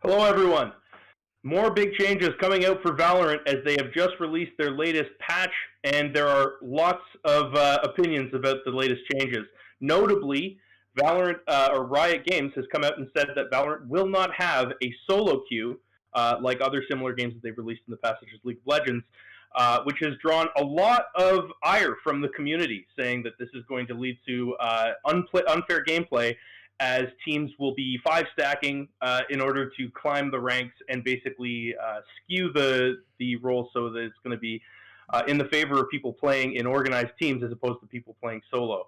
Hello, everyone. More big changes coming out for Valorant as they have just released their latest patch, and there are lots of opinions about the latest changes. Notably, Valorant or Riot Games has come out and said that Valorant will not have a solo queue like other similar games that they've released in the past, such as League of Legends, which has drawn a lot of ire from the community, saying that this is going to lead to unfair gameplay as teams will be five stacking in order to climb the ranks and basically skew the role so that it's going to be in the favor of people playing in organized teams as opposed to people playing solo.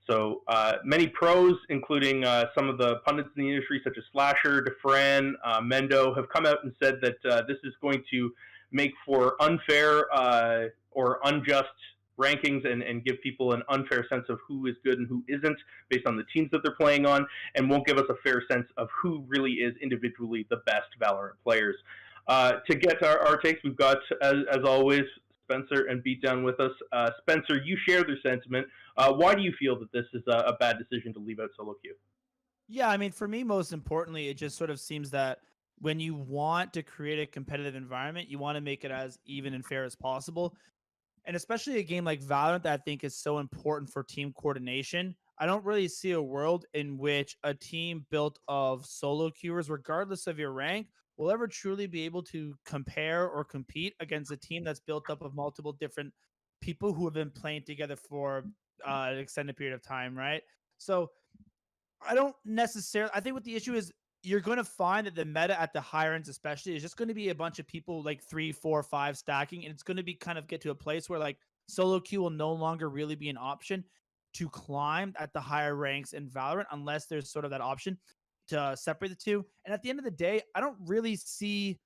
So many pros, including some of the pundits in the industry, such as Slasher, DeFran, Mendo, have come out and said that this is going to make for unfair or unjust rankings and give people an unfair sense of who is good and who isn't based on the teams that they're playing on, and won't give us a fair sense of who really is individually the best Valorant players. To get to our takes, we've got, as always, Spencer and Beatdown with us. Spencer, you share their sentiment. Why do you feel that this is a bad decision to leave out solo queue? Yeah, I mean, for me, most importantly, it just sort of seems that when you want to create a competitive environment, you want to make it as even and fair as possible. And especially a game like Valorant that I think is so important for team coordination. I don't really see a world in which a team built of solo queuers, regardless of your rank, will ever truly be able to compare or compete against a team that's built up of multiple different people who have been playing together for an extended period of time, right? So I don't necessarily. I think what the issue is, you're going to find that the meta at the higher ends, especially, is just going to be a bunch of people like 3, 4, 5 stacking, and it's going to be kind of get to a place where like solo queue will no longer really be an option to climb at the higher ranks in Valorant unless there's sort of that option to separate the two. And at the end of the day, I don't really see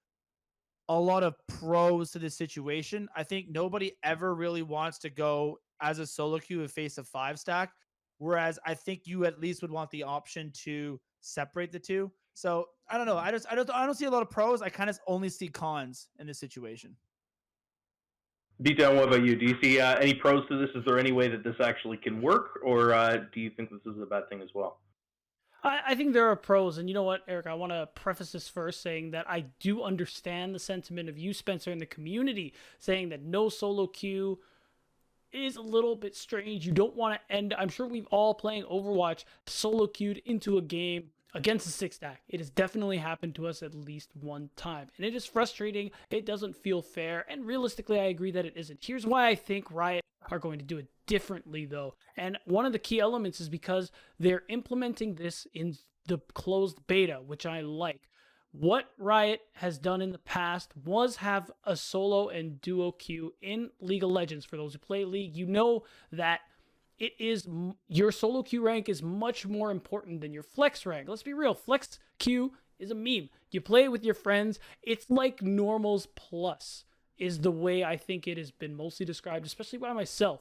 a lot of pros to this situation. I think nobody ever really wants to go as a solo queue and face a five stack. Whereas I think you at least would want the option to separate the two. So I don't know. I don't see a lot of pros. I kind of only see cons in this situation. Beatdown, what about you? Do you see any pros to this? Is there any way that this actually can work, or do you think this is a bad thing as well? I think there are pros, and you know what, Eric? I want to preface this first saying that I do understand the sentiment of you, Spencer, in the community, saying that no solo queue is a little bit strange. You don't want to end. I'm sure we've all playing Overwatch solo queued into a game against a six stack. It has definitely happened to us at least one time, and it is frustrating. It doesn't feel fair, and realistically, I agree that it isn't. Here's why I think Riot are going to do it differently, though, and one of the key elements is because they're implementing this in the closed beta, which I like. What Riot has done in the past was have a solo and duo queue in League of Legends. For those who play League, you know that it is your solo queue rank is much more important than your flex rank. Let's be real, flex queue is a meme. You play it with your friends. It's like normals plus is the way I think it has been mostly described, especially by myself.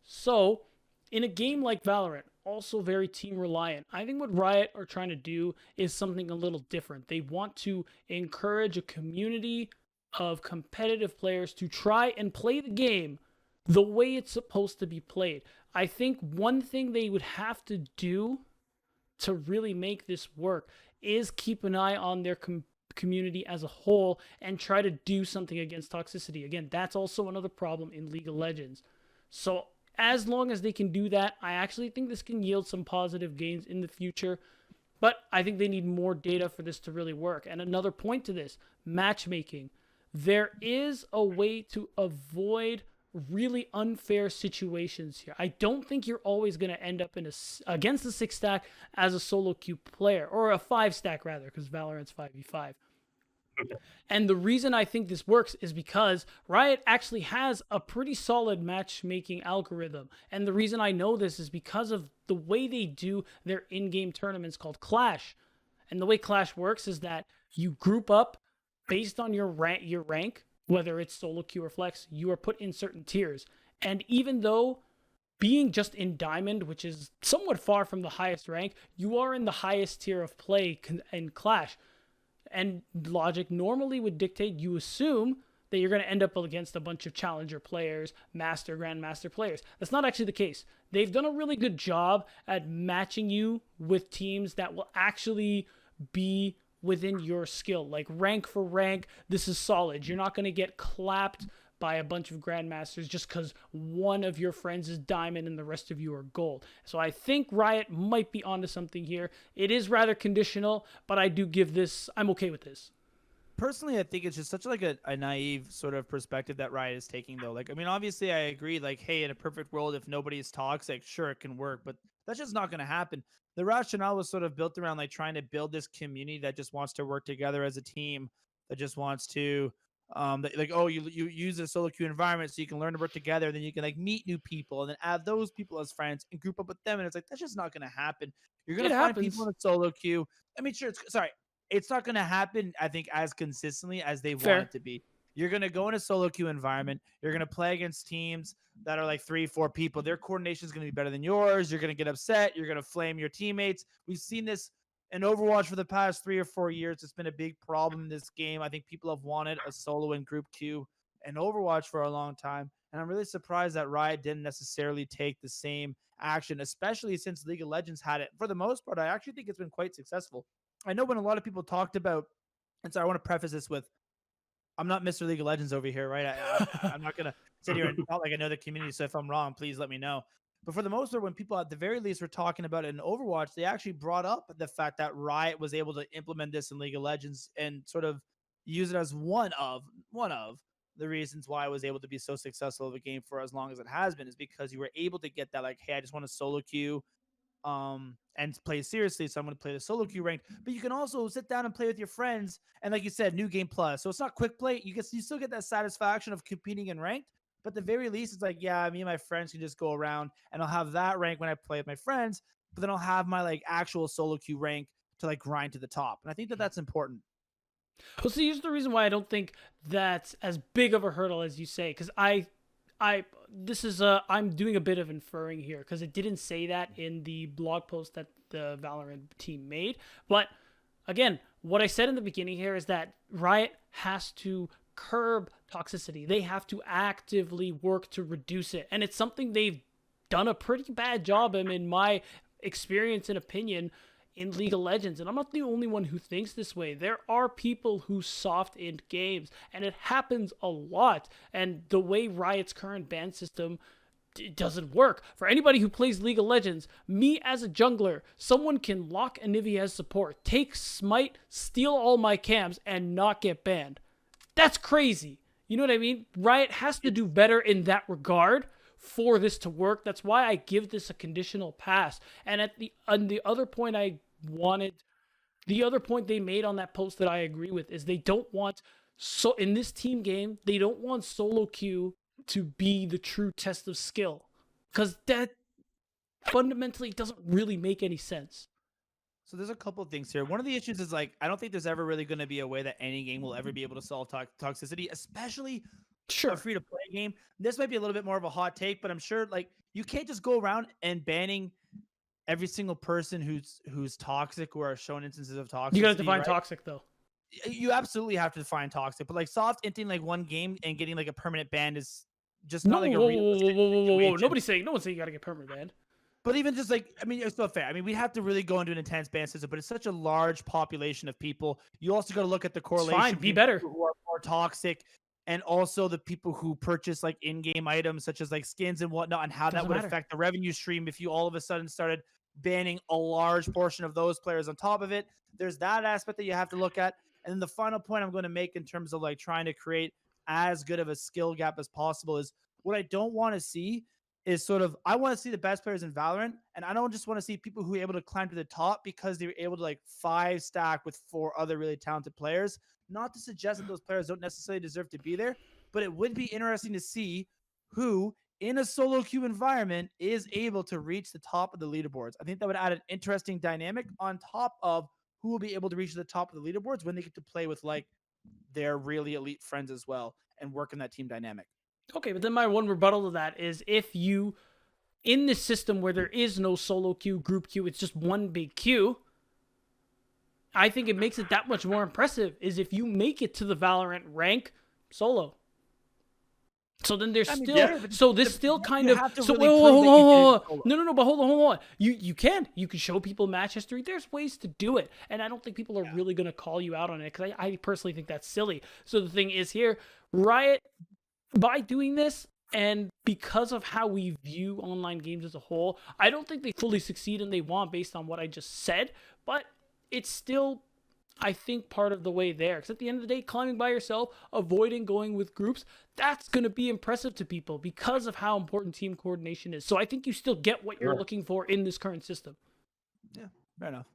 So, in a game like Valorant, also very team reliant, I think what Riot are trying to do is something a little different. They want to encourage a community of competitive players to try and play the game the way it's supposed to be played. I think one thing they would have to do to really make this work is keep an eye on their community as a whole and try to do something against toxicity. Again, that's also another problem in League of Legends. So as long as they can do that, I actually think this can yield some positive gains in the future. But I think they need more data for this to really work. And another point to this, matchmaking. There is a way to avoid really unfair situations here. I don't think you're always going to end up in against a six stack as a solo queue player, or a five stack rather, because Valorant's 5v5. And the reason I think this works is because Riot actually has a pretty solid matchmaking algorithm. And the reason I know this is because of the way they do their in-game tournaments called Clash. And the way Clash works is that you group up based on your rank, whether it's solo queue or flex, you are put in certain tiers. And even though being just in Diamond, which is somewhat far from the highest rank, you are in the highest tier of play in Clash. And logic normally would dictate you assume that you're going to end up against a bunch of challenger players, master, grandmaster players. That's not actually the case. They've done a really good job at matching you with teams that will actually be within your skill. Like rank for rank, this is solid. You're not going to get clapped by a bunch of grandmasters just because one of your friends is diamond and the rest of you are gold. So I think Riot might be onto something here. It is rather conditional, but I do give this, I'm okay with this. Personally, I think it's just such like a naive sort of perspective that Riot is taking, though. Like, I mean, obviously, I agree. Like, hey, in a perfect world, if nobody is toxic, sure, it can work, but that's just not going to happen. The rationale was sort of built around like trying to build this community that just wants to work together as a team, that just wants to, like, oh, you use a solo queue environment so you can learn to work together, then you can like meet new people and then add those people as friends and group up with them, and it's like that's just not going to happen. You're going It to find people happens. in a solo queue. I mean, sure, sorry, it's not going to happen, I think, as consistently as they want Fair. it to be. You're going to go in a solo queue environment. You're going to play against teams that are like 3, 4 people. Their coordination is going to be better than yours. You're going to get upset. You're going to flame your teammates. We've seen this in Overwatch for the past 3 or 4 years. It's been a big problem in this game. I think people have wanted a solo and group queue in Overwatch for a long time. And I'm really surprised that Riot didn't necessarily take the same action, especially since League of Legends had it. For the most part, I actually think it's been quite successful. I know when a lot of people talked about, and so I want to preface this with, I'm not Mr. League of Legends over here, right? I'm not gonna sit here and talk like I know the community. So if I'm wrong, please let me know. But for the most part, when people at the very least were talking about it in Overwatch, they actually brought up the fact that Riot was able to implement this in League of Legends and sort of use it as one of the reasons why it was able to be so successful of a game for as long as it has been, is because you were able to get that like, hey, I just want a solo queue and play seriously, so I'm going to play the solo queue ranked. But you can also sit down and play with your friends, and like you said, new game plus, so it's not quick play. You still get that satisfaction of competing in ranked, but at the very least it's like, yeah, me and my friends can just go around and I'll have that rank when I play with my friends, but then I'll have my like actual solo queue rank to like grind to the top. And I think that that's important. Well, see, here's the reason why I don't think that's as big of a hurdle as you say, because this is I'm doing a bit of inferring here because it didn't say that in the blog post that the Valorant team made. But again, what I said in the beginning here is that Riot has to curb toxicity. They have to actively work to reduce it, and it's something they've done a pretty bad job in my experience and opinion in League of Legends. And I'm not the only one who thinks this way. There are people who soft end games, and it happens a lot. And the way Riot's current ban system doesn't work. For anybody who plays League of Legends, me as a jungler, someone can lock Anivia as support, take Smite, steal all my cams, and not get banned. That's crazy. You know what I mean? Riot has to do better in that regard for this to work. That's why I give this a conditional pass. And on the other point the other point they made on that post that I agree with is they don't want, so in this team game, they don't want solo queue to be the true test of skill, because that fundamentally doesn't really make any sense. So there's a couple of things here. One of the issues is like, I don't think there's ever really going to be a way that any game will ever be able to solve toxicity, especially Sure. a free to play game. This might be a little bit more of a hot take, but I'm sure like you can't just go around and banning every single person who's toxic or are shown instances of toxicity. You gotta define right? toxic though. You absolutely have to define toxic, but like soft inting like one game and getting like a permanent ban is just No, not like a whoa, realistic situation. No one's saying you gotta get permanent banned. But even just like, I mean, it's not fair. I mean, we have to really go into an intense ban system, but it's such a large population of people. You also got to look at the correlation. Fine, be better. Who are more toxic, and also the people who purchase like in-game items such as like skins and whatnot, and how that would affect the revenue stream if you all of a sudden started banning a large portion of those players on top of it. There's that aspect that you have to look at. And then the final point I'm going to make in terms of like trying to create as good of a skill gap as possible is what I don't want to see is sort of, I want to see the best players in Valorant, and I don't just want to see people who are able to climb to the top because they were able to like 5 stack with 4 other really talented players. Not to suggest that those players don't necessarily deserve to be there, but it would be interesting to see who in a solo queue environment is able to reach the top of the leaderboards. I think that would add an interesting dynamic on top of who will be able to reach the top of the leaderboards when they get to play with like their really elite friends as well and work in that team dynamic. Okay, but then my one rebuttal to that is if you, in this system where there is no solo queue, group queue, it's just one big queue, I think it makes it that much more impressive is if you make it to the Valorant rank solo. So then there's I mean, still yeah, but so this the- still you kind of have to so really wait, prove that you did it solo. no, but hold on. You can show people match history. There's ways to do it, and I don't think people are really gonna call you out on it because I personally think that's silly. So the thing is here, Riot, by doing this and because of how we view online games as a whole, I don't think they fully succeed and they want based on what I just said, but it's still, I think, part of the way there. Because at the end of the day, climbing by yourself, avoiding going with groups, that's going to be impressive to people because of how important team coordination is. So I think you still get what you're looking for in this current system. Yeah, fair enough.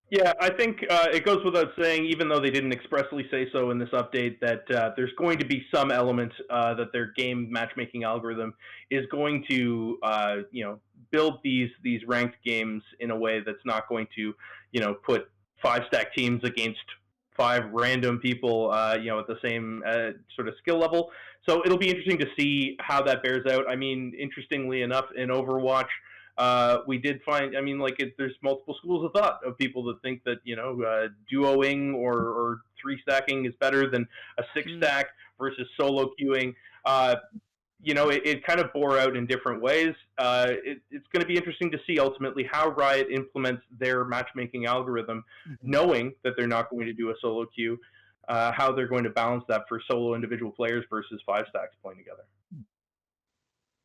Yeah, I think it goes without saying, even though they didn't expressly say so in this update, that there's going to be some element that their game matchmaking algorithm is going to, build these ranked games in a way that's not going to, put 5-stack teams against 5 random people, at the same sort of skill level. So it'll be interesting to see how that bears out. I mean, interestingly enough, in Overwatch, we did find, I mean, there's multiple schools of thought of people that think that, duoing or 3-stacking is better than a 6-stack versus solo queuing. It kind of bore out in different ways. It's going to be interesting to see ultimately how Riot implements their matchmaking algorithm, knowing that they're not going to do a solo queue, how they're going to balance that for solo individual players versus 5-stacks playing together.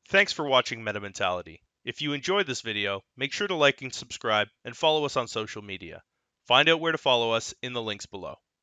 Thanks for watching Meta Mentality. If you enjoyed this video, make sure to like and subscribe and follow us on social media. Find out where to follow us in the links below.